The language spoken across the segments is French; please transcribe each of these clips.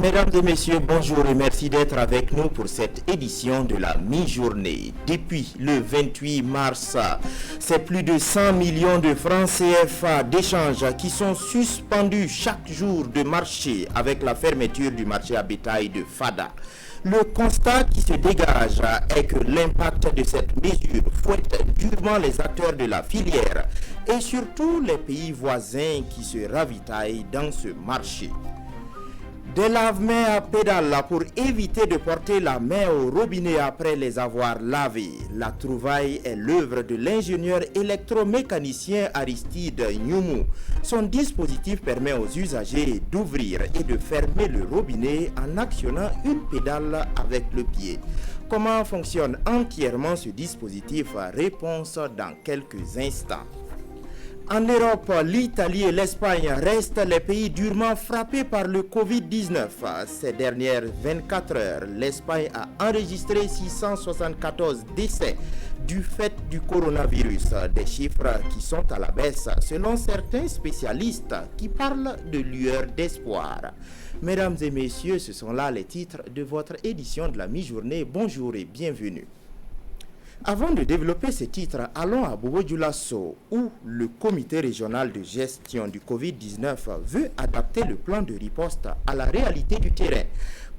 Mesdames et messieurs, bonjour et merci d'être avec nous pour cette édition de la mi-journée. Depuis le 28 mars, c'est plus de 100 millions de francs CFA d'échanges qui sont suspendus chaque jour de marché avec la fermeture du marché à bétail de Fada. Le constat qui se dégage est que l'impact de cette mesure fouette durement les acteurs de la filière et surtout les pays voisins qui se ravitaillent dans ce marché. Des lave-mains à pédales pour éviter de porter la main au robinet après les avoir lavés. La trouvaille est l'œuvre de l'ingénieur électromécanicien Aristide Nyoumou. Son dispositif permet aux usagers d'ouvrir et de fermer le robinet en actionnant une pédale avec le pied. Comment fonctionne entièrement ce dispositif? Réponse dans quelques instants. En Europe, l'Italie et l'Espagne restent les pays durement frappés par le Covid-19. Ces dernières 24 heures, l'Espagne a enregistré 674 décès du fait du coronavirus. Des chiffres qui sont à la baisse selon certains spécialistes qui parlent de lueur d'espoir. Mesdames et messieurs, ce sont là les titres de votre édition de la mi-journée. Bonjour et bienvenue. Avant de développer ces titres, allons à Bobo-Dioulasso, où le comité régional de gestion du Covid-19 veut adapter le plan de riposte à la réalité du terrain.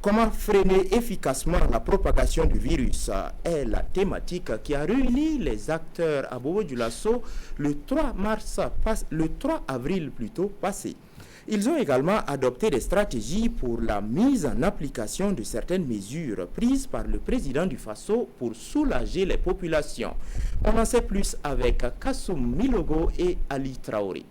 Comment freiner efficacement la propagation du virus est la thématique qui a réuni les acteurs à Bobo-Dioulasso le 3 avril passé. Ils ont également adopté des stratégies pour la mise en application de certaines mesures prises par le président du Faso pour soulager les populations. On en sait plus avec Kassoum Milogo et Ali Traoré.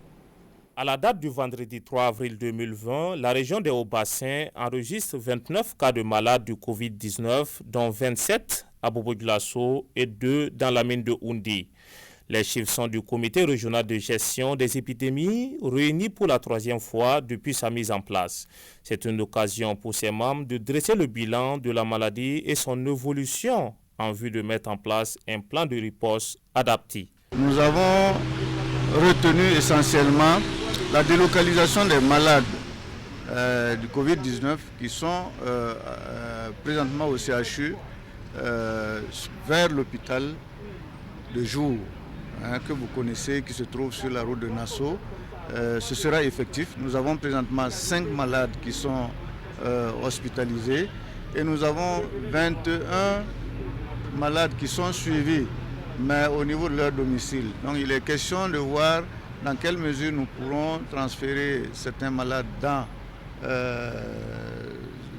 À la date du vendredi 3 avril 2020, la région des Hauts-Bassins enregistre 29 cas de malades du Covid-19, dont 27 à Bobo-Dioulasso et 2 dans la mine de Oundi. Les chiffres sont du comité régional de gestion des épidémies réuni pour la 3e fois depuis sa mise en place. C'est une occasion pour ses membres de dresser le bilan de la maladie et son évolution en vue de mettre en place un plan de riposte adapté. Nous avons retenu essentiellement la délocalisation des malades du Covid-19 qui sont présentement au CHU vers l'hôpital de jour. Que vous connaissez, qui se trouve sur la route de Nassau. Ce sera effectif. Nous avons présentement 5 malades qui sont hospitalisés et nous avons 21 malades qui sont suivis, mais au niveau de leur domicile. Donc il est question de voir dans quelle mesure nous pourrons transférer certains malades dans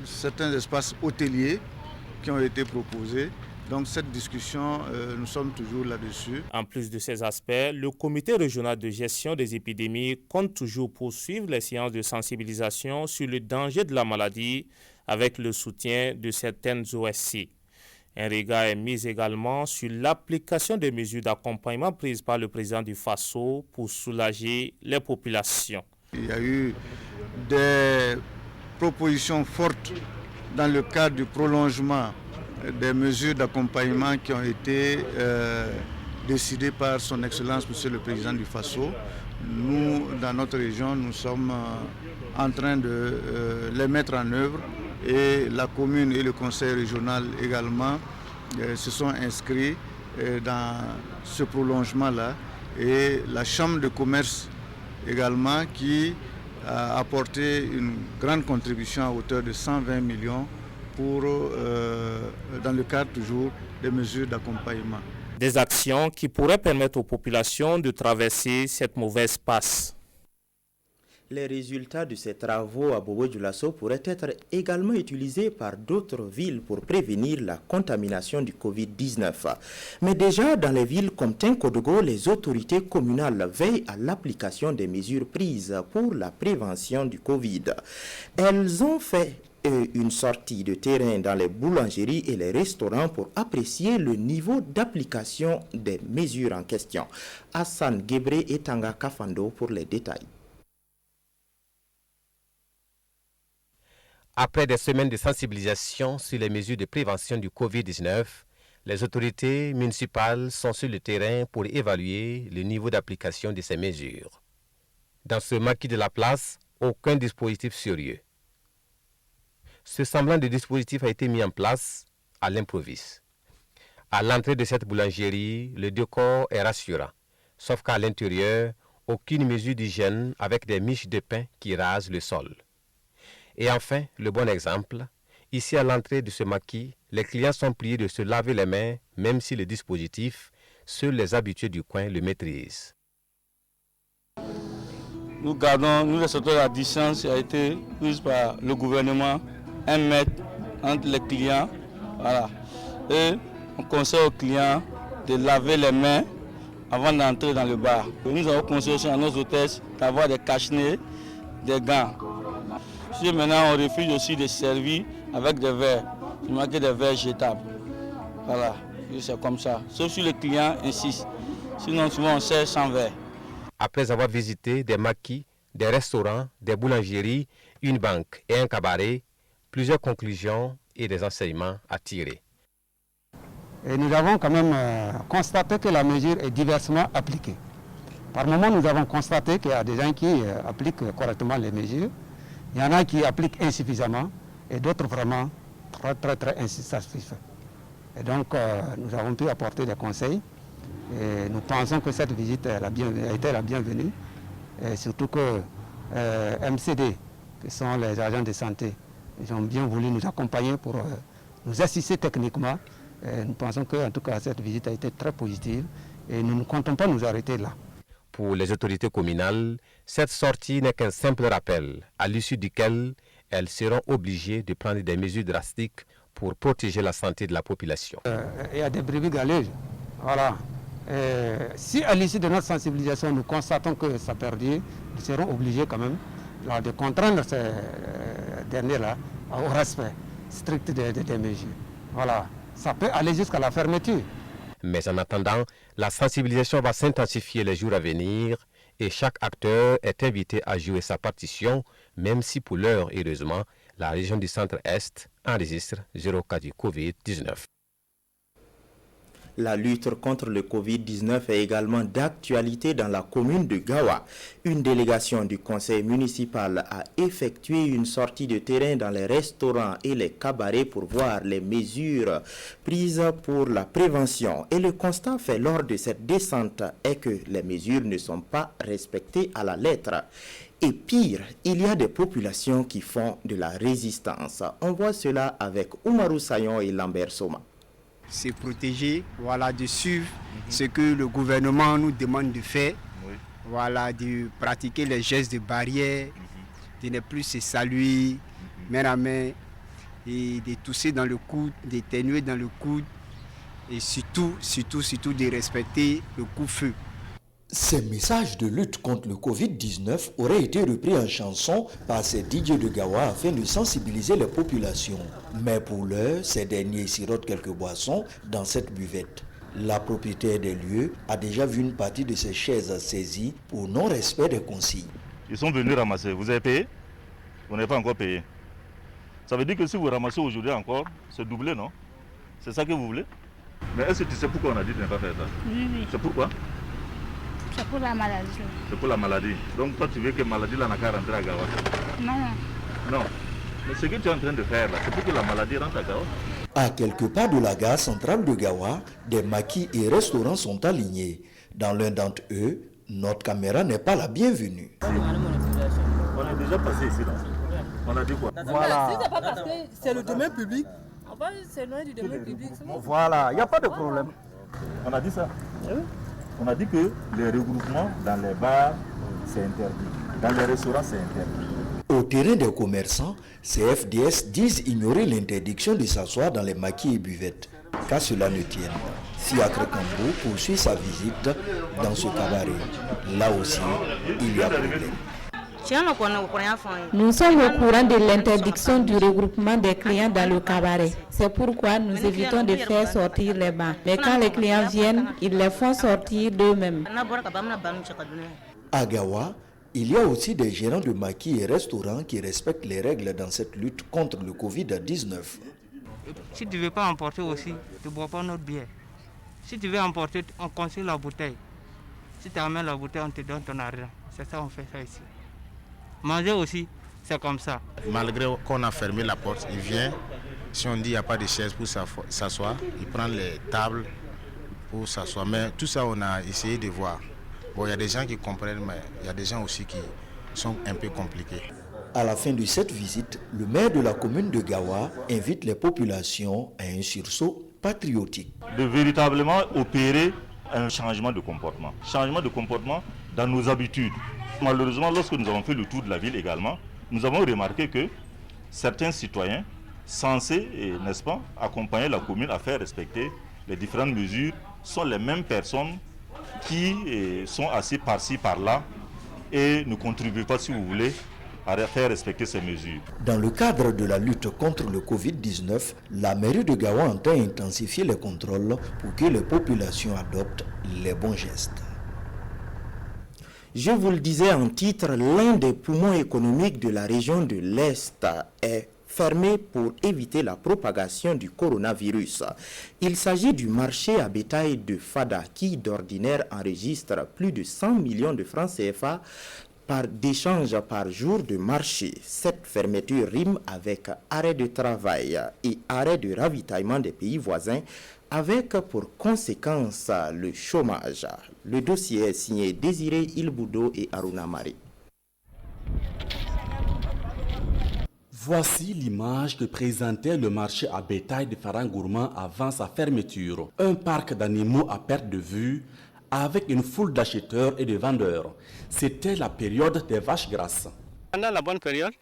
certains espaces hôteliers qui ont été proposés. Donc cette discussion, nous sommes toujours là-dessus. En plus de ces aspects, le comité régional de gestion des épidémies compte toujours poursuivre les séances de sensibilisation sur le danger de la maladie avec le soutien de certaines OSC. Un regard est mis également sur l'application des mesures d'accompagnement prises par le président du Faso pour soulager les populations. Il y a eu des propositions fortes dans le cadre du prolongement des mesures d'accompagnement qui ont été décidées par son Excellence, Monsieur le Président du Faso. Nous, dans notre région, nous sommes en train de les mettre en œuvre et la commune et le conseil régional également se sont inscrits dans ce prolongement-là et la Chambre de commerce également qui a apporté une grande contribution à hauteur de 120 millions dans le cadre toujours des mesures d'accompagnement. Des actions qui pourraient permettre aux populations de traverser cette mauvaise passe. Les résultats de ces travaux à Bobo-Dioulasso pourraient être également utilisés par d'autres villes pour prévenir la contamination du Covid-19. Mais déjà, dans les villes comme Tinkodogo, les autorités communales veillent à l'application des mesures prises pour la prévention du Covid. Elles ont fait une sortie de terrain dans les boulangeries et les restaurants pour apprécier le niveau d'application des mesures en question. Hassan Gebre et Tanga Kafando pour les détails. Après des semaines de sensibilisation sur les mesures de prévention du Covid-19, les autorités municipales sont sur le terrain pour évaluer le niveau d'application de ces mesures. Dans ce maquis de la place, aucun dispositif sérieux. ce semblant de dispositif a été mis en place à l'improviste. À l'entrée de cette boulangerie, le décor est rassurant, sauf qu'à l'intérieur, aucune mesure d'hygiène avec des miches de pain qui rasent le sol. Et enfin, le bon exemple, ici à l'entrée de ce maquis, les clients sont priés de se laver les mains, même si le dispositif, seuls les habitués du coin le maîtrisent. Nous respectons la distance qui a été prise par le gouvernement, 1 mètre entre les clients. Voilà. Et on conseille aux clients de laver les mains avant d'entrer dans le bar. Nous avons conseillé aussi à nos hôtesses d'avoir des cache-nez, des gants. Si maintenant on refuse aussi de servir avec des verres, il manque des verres jetables. Voilà, c'est comme ça. Sauf si le client insiste. Sinon, souvent on sert sans verre. Après avoir visité des maquis, des restaurants, des boulangeries, une banque et un cabaret, plusieurs conclusions et des enseignements à tirer. Et nous avons quand même constaté que la mesure est diversement appliquée. Par moments, nous avons constaté qu'il y a des gens qui appliquent correctement les mesures. Il y en a qui appliquent insuffisamment et d'autres vraiment très insatisfaits. Et donc, nous avons pu apporter des conseils. Et nous pensons que cette visite a été la bienvenue. Et surtout que MCD, qui sont les agents de santé, ils ont bien voulu nous accompagner pour nous assister techniquement. Et nous pensons qu'en tout cas, cette visite a été très positive et nous ne comptons pas nous arrêter là. Pour les autorités communales, cette sortie n'est qu'un simple rappel, à l'issue duquel elles seront obligées de prendre des mesures drastiques pour protéger la santé de la population. Il y a des brebis galeuses. Voilà. Si à l'issue de notre sensibilisation, nous constatons que ça perdure, nous serons obligés quand même de contraindre ces derniers-là au respect strict des mesures. Voilà. Ça peut aller jusqu'à la fermeture. Mais en attendant, la sensibilisation va s'intensifier les jours à venir et chaque acteur est invité à jouer sa partition, même si pour l'heure, heureusement, la région du Centre-Est enregistre 0 cas du Covid-19. La lutte contre le Covid-19 est également d'actualité dans la commune de Gawa. Une délégation du conseil municipal a effectué une sortie de terrain dans les restaurants et les cabarets pour voir les mesures prises pour la prévention. Et le constat fait lors de cette descente est que les mesures ne sont pas respectées à la lettre. Et pire, il y a des populations qui font de la résistance. On voit cela avec Oumarou Sayon et Lambert Soma. Se protéger, voilà, de suivre ce que le gouvernement nous demande de faire, voilà, de pratiquer les gestes de barrière, de ne plus se saluer main à main, et de tousser dans le coude, d'éternuer dans le coude, et surtout de respecter le couvre-feu. Ces messages de lutte contre le Covid-19 auraient été repris en chanson par ces DJ de Gawa afin de sensibiliser les populations. Mais pour l'heure, ces derniers sirotent quelques boissons dans cette buvette. La propriétaire des lieux a déjà vu une partie de ces chaises saisies pour non-respect des consignes. Ils sont venus ramasser. Vous avez payé? Vous n'avez pas encore payé. Ça veut dire que si vous ramassez aujourd'hui encore, c'est doublé, non? C'est ça que vous voulez? Mais est-ce que tu sais pourquoi on a dit de ne pas faire ça? Oui. C'est pourquoi? C'est pour la maladie. C'est pour la maladie. Donc toi tu veux que la maladie là n'a qu'à rentrer à Gawa? Non. Mais ce que tu es en train de faire là, c'est pour que la maladie rentre à Gawa. À quelques pas de la gare centrale de Gawa, des maquis et restaurants sont alignés. Dans l'un d'entre eux, notre caméra n'est pas la bienvenue. On est déjà passé ici là. On a dit quoi? Voilà. C'est pas parce que c'est le domaine public. C'est loin du domaine public. Voilà, il n'y a pas de problème. On a dit ça. On a dit que les regroupements dans les bars, c'est interdit. Dans les restaurants, c'est interdit. Au terrain des commerçants, ces FDS disent ignorer l'interdiction de s'asseoir dans les maquis et buvettes. Qu'à cela ne tienne, Siakre Kambo poursuit sa visite dans ce cabaret. Là aussi, il y a problème. Nous sommes au courant de l'interdiction du regroupement des clients dans le cabaret. C'est pourquoi nous évitons de faire sortir les bancs. Mais quand les clients viennent, ils les font sortir d'eux-mêmes. À Gawa, il y a aussi des gérants de maquis et restaurants qui respectent les règles dans cette lutte contre le Covid-19. Si tu ne veux pas emporter aussi, tu ne bois pas notre bière. Si tu veux emporter, on consigne la bouteille. Si tu amènes la bouteille, on te donne ton argent. C'est ça, on fait ça ici. Manger aussi, C'est comme ça. Malgré qu'on a fermé la porte, il vient. Si on dit qu'il n'y a pas de chaise pour s'asseoir, il prend les tables pour s'asseoir. Mais tout ça, on a essayé de voir. Bon, il y a des gens qui comprennent, mais il y a des gens aussi qui sont un peu compliqués. À la fin de cette visite, le maire de la commune de Gawa invite les populations à un sursaut patriotique. De véritablement opérer un changement de comportement. Changement de comportement dans nos habitudes. Malheureusement, lorsque nous avons fait le tour de la ville également, nous avons remarqué que certains citoyens censés, n'est-ce pas, accompagner la commune à faire respecter les différentes mesures sont les mêmes personnes qui sont assises par-ci, par-là et ne contribuent pas, si vous voulez, à faire respecter ces mesures. Dans le cadre de la lutte contre le Covid-19, la mairie de Gawa entend intensifier les contrôles pour que les populations adoptent les bons gestes. Je vous le disais en titre, l'un des poumons économiques de la région de l'Est est fermé pour éviter la propagation du coronavirus. Il s'agit du marché à bétail de Fada qui d'ordinaire enregistre plus de 100 millions de francs CFA d'échanges par jour de marché. Cette fermeture rime avec arrêt de travail et arrêt de ravitaillement des pays voisins avec pour conséquence le chômage. Le dossier est signé Désiré Ilboudo et Aruna Mari. Voici l'image que présentait le marché à bétail de Farangourma avant sa fermeture. Un parc d'animaux à perte de vue avec une foule d'acheteurs et de vendeurs. C'était la période des vaches grasses. Pendant la bonne période,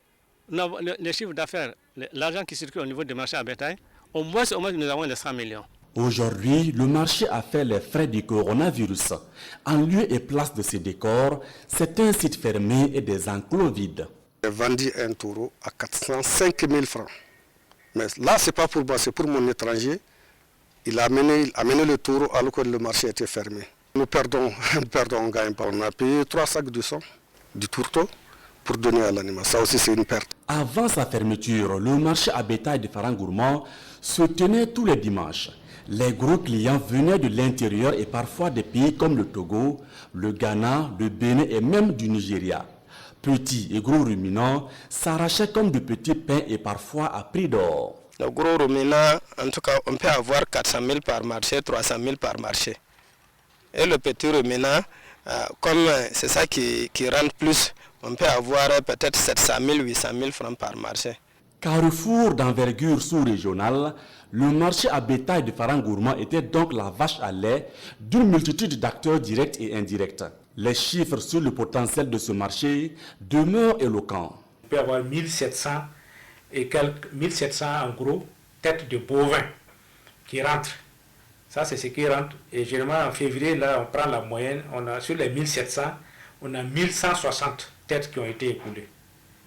les chiffres d'affaires, l'argent qui circule au niveau des marchés à bétail, au moins nous avons les 100 millions. Aujourd'hui, le marché a fait les frais du coronavirus. En lieu et place de ces décors, c'est un site fermé et des enclos vides. J'ai vendu un taureau à 405 000 francs. Mais là, ce n'est pas pour moi, c'est pour mon étranger. Il a amené le taureau alors que le marché était fermé. Nous perdons, on ne gagne pas. On a payé 3 sacs de sang du tourteau pour donner à l'animal. Ça aussi, c'est une perte. Avant sa fermeture, le marché à bétail de Farangourma se tenait tous les dimanches. Les gros clients venaient de l'intérieur et parfois des pays comme le Togo, le Ghana, le Bénin et même du Nigeria. Petits et gros ruminants s'arrachaient comme de petits pains et parfois à prix d'or. Le gros ruminant, en tout cas, on peut avoir 400 000 par marché, 300 000 par marché. Et le petit ruminant, comme c'est ça qui rentre plus, on peut avoir peut-être 700 000, 800 000 francs par marché. Carrefour d'envergure sous-régionale, le marché à bétail de Farangourma était donc la vache à lait d'une multitude d'acteurs directs et indirects. Les chiffres sur le potentiel de ce marché demeurent éloquents. On peut avoir 1700 en gros têtes de bovins qui rentrent. Ça, c'est ce qui rentre. Et généralement, en février, là, on prend la moyenne. Sur les 1700, on a 1160 têtes qui ont été écoulées.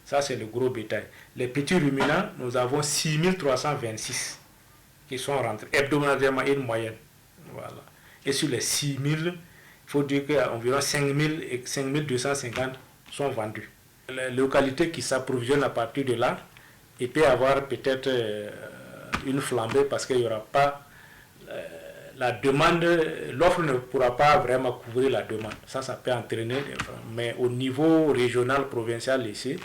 Ça, c'est le gros bétail. Les petits ruminants, nous avons 6326 qui sont rentrés. Hebdomadairement, une moyenne. Voilà. Et sur les 6000, il faut dire qu'environ 5000 et 5250 sont vendus. Les localités qui s'approvisionnent à partir de là, il peut y avoir peut-être une flambée parce qu'il n'y aura pas la demande, l'offre ne pourra pas vraiment couvrir la demande. Ça peut entraîner, mais au niveau régional, provincial ici,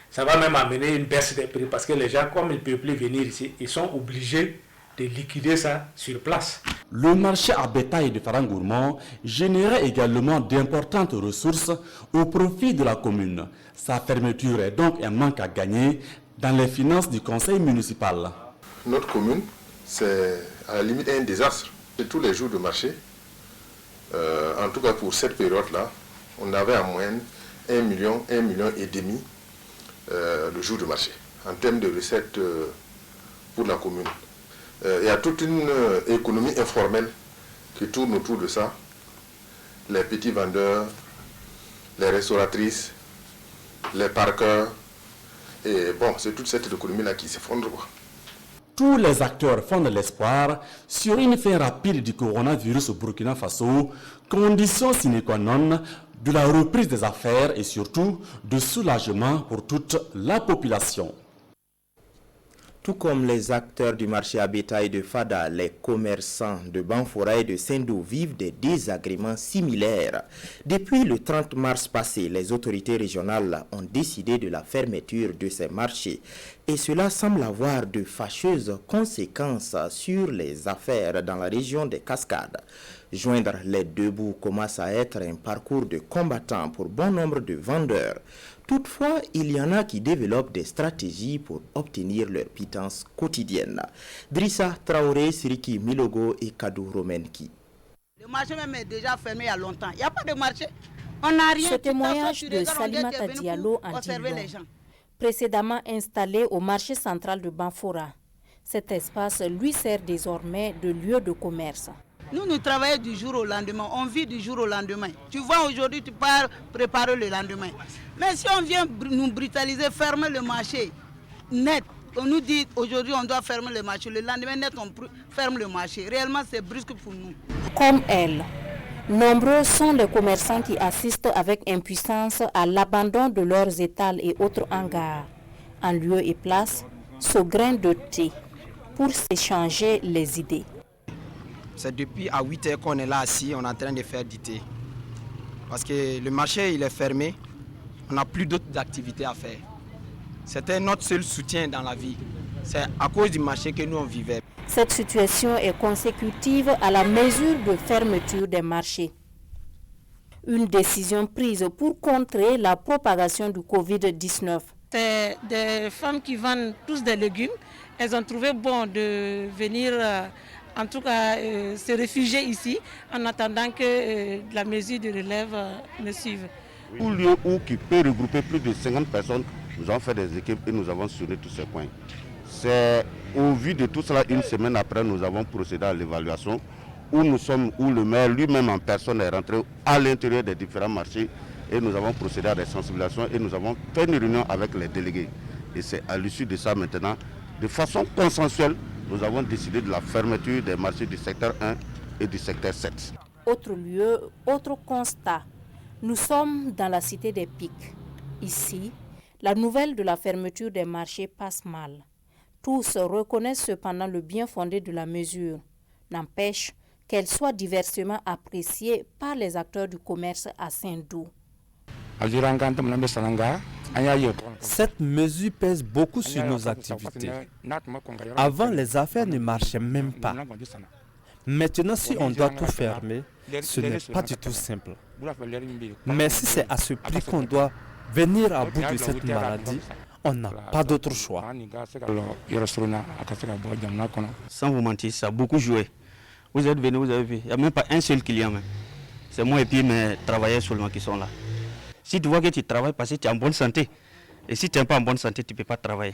ça va même amener une baisse des prix parce que les gens, comme ils ne peuvent plus venir ici, ils sont obligés de liquider ça sur place. Le marché à bétail de Farangourma générait également d'importantes ressources au profit de la commune. Sa fermeture est donc un manque à gagner dans les finances du conseil municipal. Notre commune, c'est à la limite un désastre. Et tous les jours de marché, en tout cas pour cette période-là, on avait en moyenne 1 million et demi le jour de marché, en termes de recettes pour la commune. Il y a toute une économie informelle qui tourne autour de ça. Les petits vendeurs, les restauratrices, les parkers. Et bon, c'est toute cette économie-là qui s'effondre, quoi. Tous les acteurs fondent l'espoir sur une fin rapide du coronavirus au Burkina Faso, condition sine qua non de la reprise des affaires et surtout de soulagement pour toute la population. Tout comme les acteurs du marché à bétail de Fada, les commerçants de Banfora et de Sendou vivent des désagréments similaires. Depuis le 30 mars passé, les autorités régionales ont décidé de la fermeture de ces marchés et cela semble avoir de fâcheuses conséquences sur les affaires dans la région des Cascades. Joindre les deux bouts commence à être un parcours de combattant pour bon nombre de vendeurs. Toutefois, il y en a qui développent des stratégies pour obtenir leur pitance quotidienne. Drissa Traoré, Siriki Milogo et Kadou Romenki. Le marché même est déjà fermé il y a longtemps. Il n'y a pas de marché. On n'a rien. Ce témoignage de Salimata Diallo en dit long. Précédemment installé au marché central de Banfora, cet espace lui sert désormais de lieu de commerce. Nous travaillons du jour au lendemain, on vit du jour au lendemain. Tu vois, aujourd'hui, tu pars préparer le lendemain. Mais si on vient nous brutaliser, fermer le marché net, on nous dit aujourd'hui on doit fermer le marché, le lendemain net on ferme le marché. Réellement, c'est brusque pour nous. Comme elle, nombreux sont les commerçants qui assistent avec impuissance à l'abandon de leurs étals et autres hangars. En lieu et place, ce grain de thé pour s'échanger les idées. C'est depuis à 8 h qu'on est là assis, on est en train de faire du thé. Parce que le marché il est fermé, on n'a plus d'autres activités à faire. C'était notre seul soutien dans la vie. C'est à cause du marché que nous on vivait. Cette situation est consécutive à la mesure de fermeture des marchés. Une décision prise pour contrer la propagation du Covid-19. C'est des femmes qui vendent tous des légumes. Elles ont trouvé bon de venir... en tout cas, se réfugier ici en attendant que la mesure de relève me suive. Un lieu qui peut regrouper plus de 50 personnes, nous avons fait des équipes et nous avons sonné tous ces coins. C'est au vu de tout cela, une semaine après, nous avons procédé à l'évaluation où le maire lui-même en personne est rentré à l'intérieur des différents marchés et nous avons procédé à des sensibilisations et nous avons fait une réunion avec les délégués. Et c'est à l'issue de ça maintenant, de façon consensuelle, nous avons décidé de la fermeture des marchés du secteur 1 et du secteur 7. Autre lieu, autre constat. Nous sommes dans la cité des Pics. Ici, la nouvelle de la fermeture des marchés passe mal. Tous reconnaissent cependant le bien fondé de la mesure. N'empêche qu'elle soit diversement appréciée par les acteurs du commerce à Sendou. Cette mesure pèse beaucoup sur nos activités. Avant, les affaires ne marchaient même pas. Maintenant, si on doit tout fermer, ce n'est pas du tout simple. Mais si c'est à ce prix qu'on doit venir à bout de cette maladie, on n'a pas d'autre choix. Sans vous mentir, ça a beaucoup joué. Vous êtes venus, vous avez vu, il n'y a même pas un seul client. C'est moi et puis mes travailleurs seulement qui sont là. Si tu vois que tu travailles parce que tu es en bonne santé, et si tu n'es pas en bonne santé, tu ne peux pas travailler.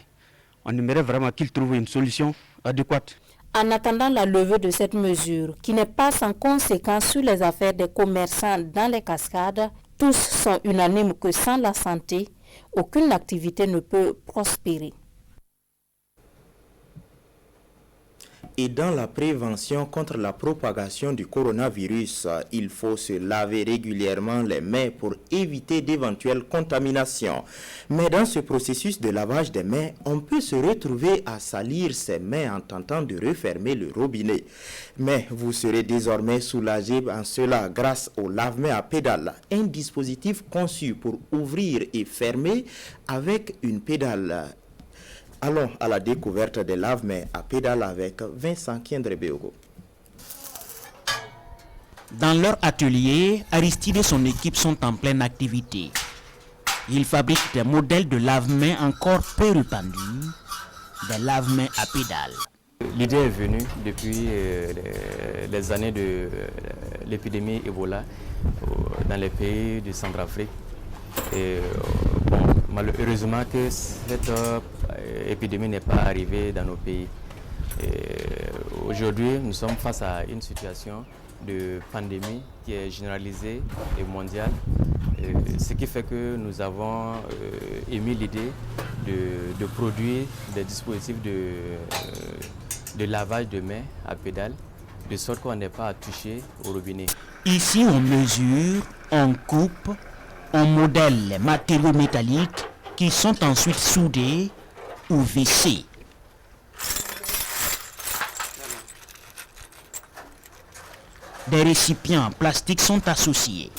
On aimerait vraiment qu'ils trouvent une solution adéquate. En attendant la levée de cette mesure, qui n'est pas sans conséquence sur les affaires des commerçants dans les Cascades, tous sont unanimes que sans la santé, aucune activité ne peut prospérer. Et dans la prévention contre la propagation du coronavirus, il faut se laver régulièrement les mains pour éviter d'éventuelles contaminations. Mais dans ce processus de lavage des mains, on peut se retrouver à salir ses mains en tentant de refermer le robinet. Mais vous serez désormais soulagé en cela grâce au lave-mains à pédale, un dispositif conçu pour ouvrir et fermer avec une pédale. Allons à la découverte des lave-mains à pédale avec Vincent Kiendrebeogo. Dans leur atelier, Aristide et son équipe sont en pleine activité. Ils fabriquent des modèles de lave-mains encore peu répandus, des lave-mains à pédale. L'idée est venue depuis les années de l'épidémie Ebola dans les pays de Centrafrique. Et malheureusement que cette épidémie n'est pas arrivée dans nos pays. Aujourd'hui, nous sommes face à une situation de pandémie qui est généralisée et mondiale, ce qui fait que nous avons émis l'idée de produire des dispositifs de lavage de mains à pédale, de sorte qu'on n'ait pas à toucher au robinet. Ici, on mesure, on coupe, on modèle les matériaux métalliques qui sont ensuite soudés ou vissés. Des récipients en plastique sont associés.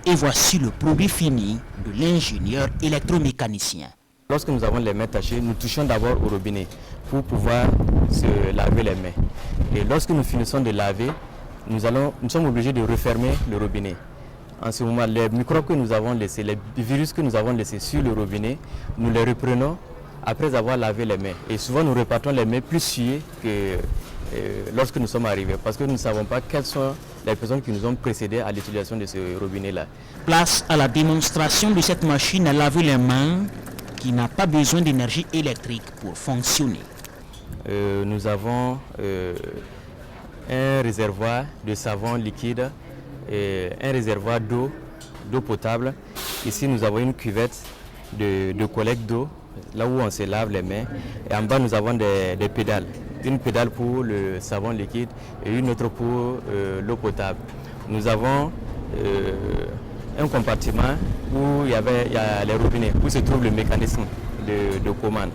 Et voici le produit fini de l'ingénieur électromécanicien. Lorsque nous avons les mains tachées, nous touchons d'abord au robinet pour pouvoir se laver les mains. Et lorsque nous finissons de laver, nous sommes obligés de refermer le robinet. En ce moment, les microbes que nous avons laissés, les virus que nous avons laissés sur le robinet, nous les reprenons après avoir lavé les mains. Et souvent, nous repartons les mains plus souillées que lorsque nous sommes arrivés, parce que nous ne savons pas quelles sont les personnes qui nous ont précédés à l'utilisation de ce robinet-là. Place à la démonstration de cette machine à laver les mains qui n'a pas besoin d'énergie électrique pour fonctionner. Nous avons un réservoir de savon liquide et un réservoir d'eau potable. Ici, nous avons une cuvette de collecte d'eau, là où on se lave les mains. Et en bas, nous avons des pédales. Une pédale pour le savon liquide et une autre pour l'eau potable. Nous avons un compartiment où il y a les robinets, où se trouve le mécanisme de commande.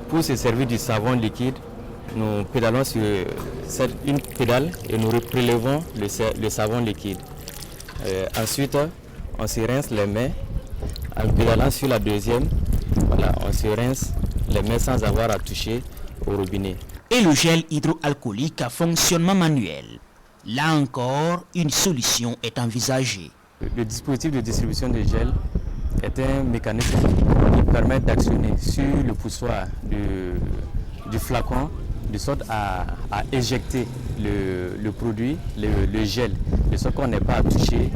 Pour se servir du savon liquide, nous pédalons sur une pédale et nous prélevons le savon liquide. Ensuite, on se rince les mains en pédalant sur la deuxième. Voilà, on se rince les mains sans avoir à toucher au robinet. Et le gel hydroalcoolique à fonctionnement manuel. Là encore, une solution est envisagée. Le dispositif de distribution de gel est un mécanisme qui permet d'actionner sur le poussoir du flacon de sorte à éjecter le produit, le gel, de sorte qu'on n'ait pas à toucher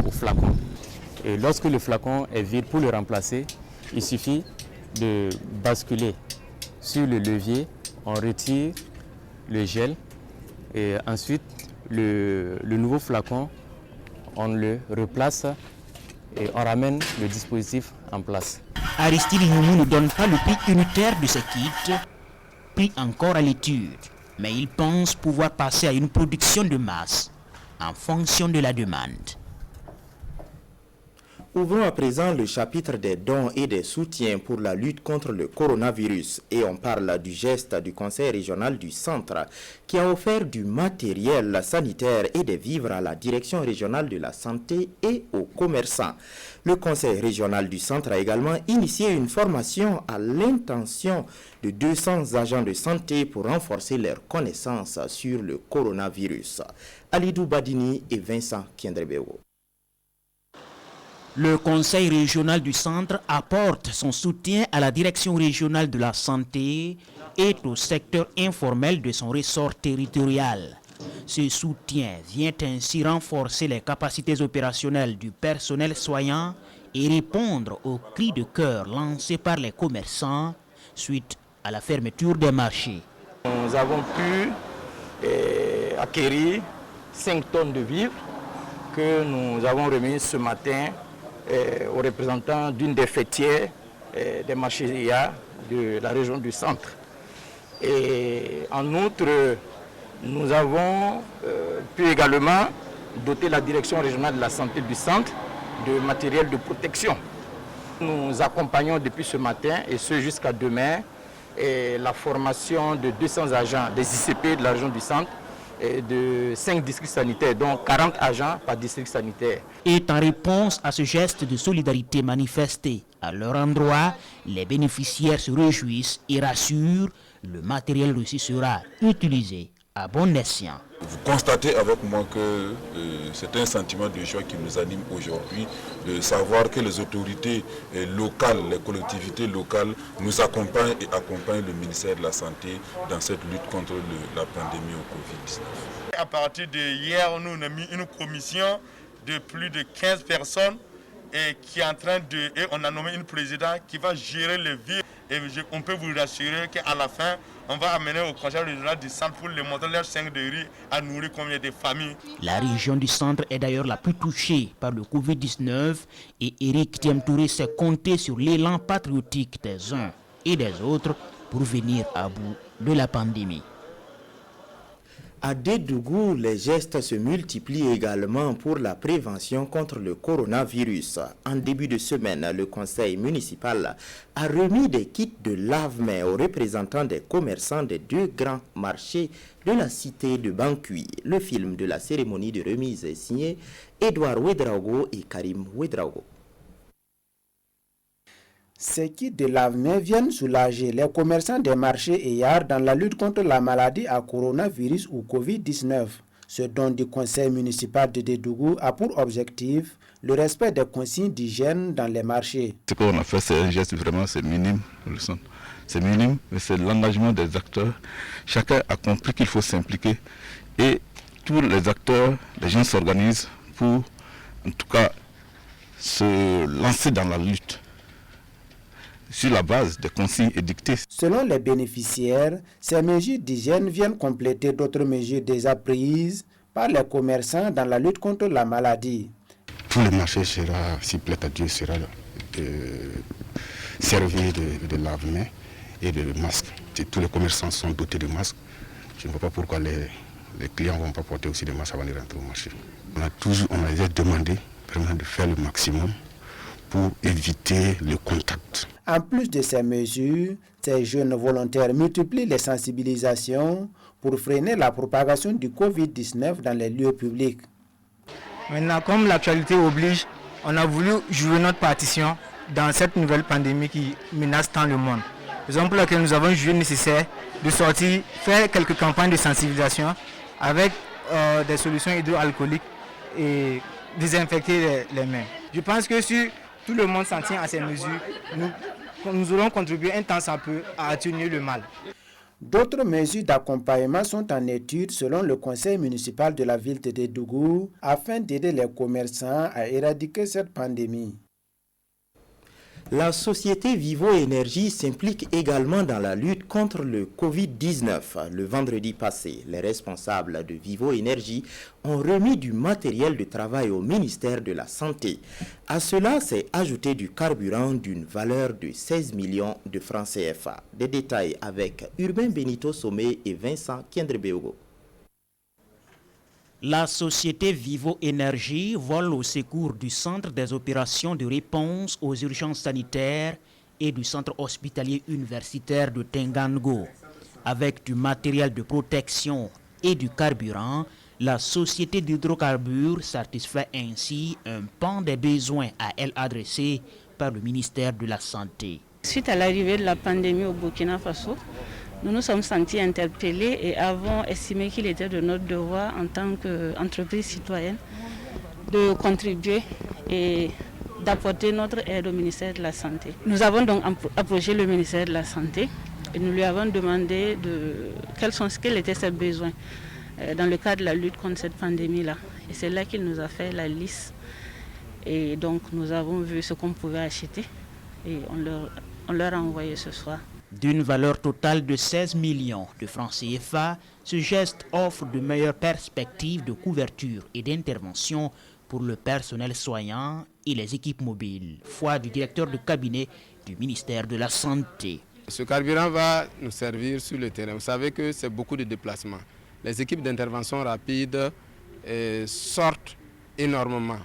au flacon. Et lorsque le flacon est vide, pour le remplacer, il suffit de basculer sur le levier, on retire le gel et ensuite le nouveau flacon, on le replace et on ramène le dispositif en place. Aristide Noumou ne donne pas le prix unitaire de ces kits, pris encore à l'étude, mais il pense pouvoir passer à une production de masse en fonction de la demande. Ouvrons à présent le chapitre des dons et des soutiens pour la lutte contre le coronavirus et on parle du geste du Conseil régional du Centre qui a offert du matériel sanitaire et des vivres à la Direction régionale de la santé et aux commerçants. Le Conseil régional du Centre a également initié une formation à l'intention de 200 agents de santé pour renforcer leurs connaissances sur le coronavirus. Alidou Badini et Vincent Kiendrebeo. Le Conseil régional du Centre apporte son soutien à la Direction régionale de la santé et au secteur informel de son ressort territorial. Ce soutien vient ainsi renforcer les capacités opérationnelles du personnel soignant et répondre aux cris de cœur lancés par les commerçants suite à la fermeture des marchés. Nous avons pu acquérir 5 tonnes de vivres que nous avons remis ce matin aux représentants d'une des fêtières des marchés de la région du Centre. Et en outre, nous avons pu également doter la Direction régionale de la santé du Centre de matériel de protection. Nous accompagnons depuis ce matin et ce jusqu'à demain la formation de 200 agents des ICP de la région du Centre et de 5 districts sanitaires, donc 40 agents par district sanitaire. Et en réponse à ce geste de solidarité manifesté à leur endroit, les bénéficiaires se réjouissent et rassurent, le matériel reçu sera utilisé à bon escient. Vous constatez avec moi que c'est un sentiment de joie qui nous anime aujourd'hui, de savoir que les autorités locales, les collectivités locales nous accompagnent et accompagnent le ministère de la Santé dans cette lutte contre la pandémie au Covid-19. À partir de hier, nous avons mis une commission de plus de 15 personnes et qui est en train de... Et on a nommé une présidente qui va gérer les villes. Et on peut vous rassurer qu'à la fin, on va amener au conseil régional du Centre pour les montrer leurs 5 de riz à nourrir combien de familles. La région du Centre est d'ailleurs la plus touchée par le Covid-19 et Éric Thiam-Touré s'est compté sur l'élan patriotique des uns et des autres pour venir à bout de la pandémie. À Dédougou, les gestes se multiplient également pour la prévention contre le coronavirus. En début de semaine, le conseil municipal a remis des kits de lave-mains aux représentants des commerçants des 2 grands marchés de la cité de Bankui. Le film de la cérémonie de remise est signé Edouard Ouedraogo et Karim Ouedraogo. Ces kits de lave-mains viennent soulager les commerçants des marchés et dans la lutte contre la maladie à coronavirus ou Covid-19. Ce don du conseil municipal de Dédougou a pour objectif le respect des consignes d'hygiène dans les marchés. Ce qu'on a fait, c'est un geste vraiment, c'est minime. C'est minime, mais c'est l'engagement des acteurs. Chacun a compris qu'il faut s'impliquer et tous les acteurs, les gens s'organisent pour, en tout cas, se lancer dans la lutte sur la base des consignes édictées. Selon les bénéficiaires, ces mesures d'hygiène viennent compléter d'autres mesures déjà prises par les commerçants dans la lutte contre la maladie. Tout le marché sera, s'il plaît à Dieu, sera servi de lave-mains et de masques. Tous les commerçants sont dotés de masques. Je ne vois pas pourquoi les clients ne vont pas porter aussi des masques avant de rentrer au marché. On a déjà demandé vraiment de faire le maximum pour éviter le contact. En plus de ces mesures, ces jeunes volontaires multiplient les sensibilisations pour freiner la propagation du Covid-19 dans les lieux publics. Maintenant, comme l'actualité oblige, on a voulu jouer notre partition dans cette nouvelle pandémie qui menace tant le monde. Raison pour laquelle nous avons jugé nécessaire de sortir, faire quelques campagnes de sensibilisation avec des solutions hydroalcooliques et désinfecter les mains. Je pense que si tout le monde s'en tient à ces mesures, nous aurons contribué un temps sans peu à atténuer le mal. D'autres mesures d'accompagnement sont en étude selon le conseil municipal de la ville de Dédougou afin d'aider les commerçants à éradiquer cette pandémie. La société Vivo Énergie s'implique également dans la lutte contre le Covid-19. Le vendredi passé, les responsables de Vivo Énergie ont remis du matériel de travail au ministère de la Santé. À cela s'est ajouté du carburant d'une valeur de 16 millions de francs CFA. Des détails avec Urbain Benito Somé et Vincent Kiendrebeogo. La société Vivo Énergie vole au secours du Centre des opérations de réponse aux urgences sanitaires et du Centre hospitalier universitaire de Tengango. Avec du matériel de protection et du carburant, la société d'hydrocarbures satisfait ainsi un pan des besoins à elle adressés par le ministère de la Santé. Suite à l'arrivée de la pandémie au Burkina Faso, nous nous sommes sentis interpellés et avons estimé qu'il était de notre devoir en tant qu'entreprise citoyenne de contribuer et d'apporter notre aide au ministère de la Santé. Nous avons donc approché le ministère de la Santé et nous lui avons demandé quels étaient ses besoins dans le cadre de la lutte contre cette pandémie-là. Et c'est là qu'il nous a fait la liste. Et donc nous avons vu ce qu'on pouvait acheter et on leur a envoyé ce soir. D'une valeur totale de 16 millions de francs CFA, ce geste offre de meilleures perspectives de couverture et d'intervention pour le personnel soignant et les équipes mobiles. Foi du directeur de cabinet du ministère de la Santé. Ce carburant va nous servir sur le terrain. Vous savez que c'est beaucoup de déplacements. Les équipes d'intervention rapide sortent énormément.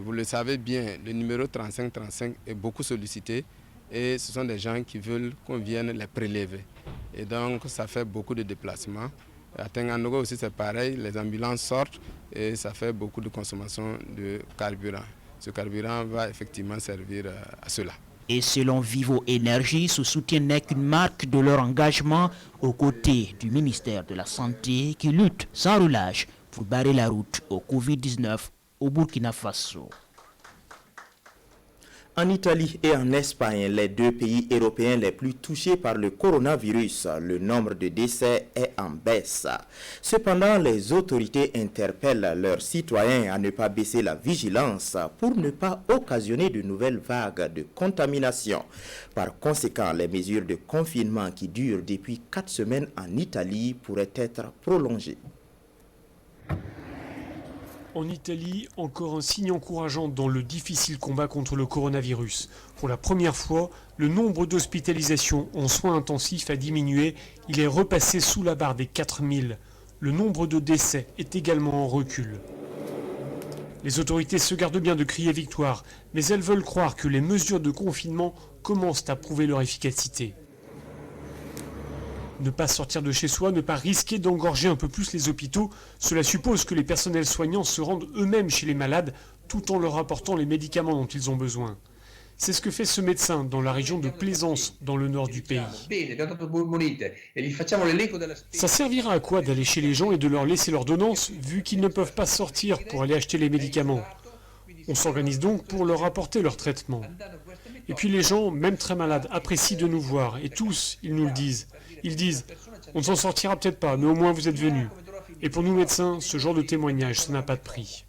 Vous le savez bien, le numéro 3535 est beaucoup sollicité. Et ce sont des gens qui veulent qu'on vienne les prélever. Et donc ça fait beaucoup de déplacements. À Tengango aussi c'est pareil, les ambulances sortent et ça fait beaucoup de consommation de carburant. Ce carburant va effectivement servir à cela. Et selon Vivo Énergie, ce soutien n'est qu'une marque de leur engagement aux côtés du ministère de la Santé qui lutte sans relâche pour barrer la route au Covid-19 au Burkina Faso. En Italie et en Espagne, les 2 pays européens les plus touchés par le coronavirus, le nombre de décès est en baisse. Cependant, les autorités interpellent leurs citoyens à ne pas baisser la vigilance pour ne pas occasionner de nouvelles vagues de contamination. Par conséquent, les mesures de confinement qui durent depuis 4 semaines en Italie pourraient être prolongées. En Italie, encore un signe encourageant dans le difficile combat contre le coronavirus. Pour la première fois, le nombre d'hospitalisations en soins intensifs a diminué. Il est repassé sous la barre des 4000. Le nombre de décès est également en recul. Les autorités se gardent bien de crier victoire, mais elles veulent croire que les mesures de confinement commencent à prouver leur efficacité. Ne pas sortir de chez soi, ne pas risquer d'engorger un peu plus les hôpitaux, cela suppose que les personnels soignants se rendent eux-mêmes chez les malades tout en leur apportant les médicaments dont ils ont besoin. C'est ce que fait ce médecin dans la région de Plaisance, dans le nord du pays. Ça servira à quoi d'aller chez les gens et de leur laisser l'ordonnance, vu qu'ils ne peuvent pas sortir pour aller acheter les médicaments? On s'organise donc pour leur apporter leur traitement. Et puis les gens, même très malades, apprécient de nous voir, et tous, ils nous le disent. Ils disent, on ne s'en sortira peut-être pas, mais au moins vous êtes venus. Et pour nous médecins, ce genre de témoignage, ça n'a pas de prix.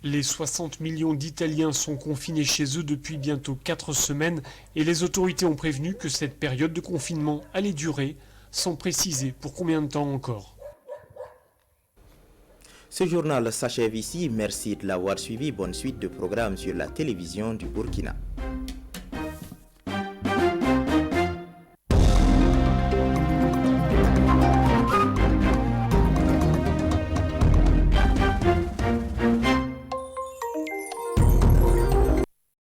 Les 60 millions d'Italiens sont confinés chez eux depuis bientôt 4 semaines et les autorités ont prévenu que cette période de confinement allait durer, sans préciser pour combien de temps encore. Ce journal s'achève ici. Merci de l'avoir suivi. Bonne suite de programmes sur la télévision du Burkina.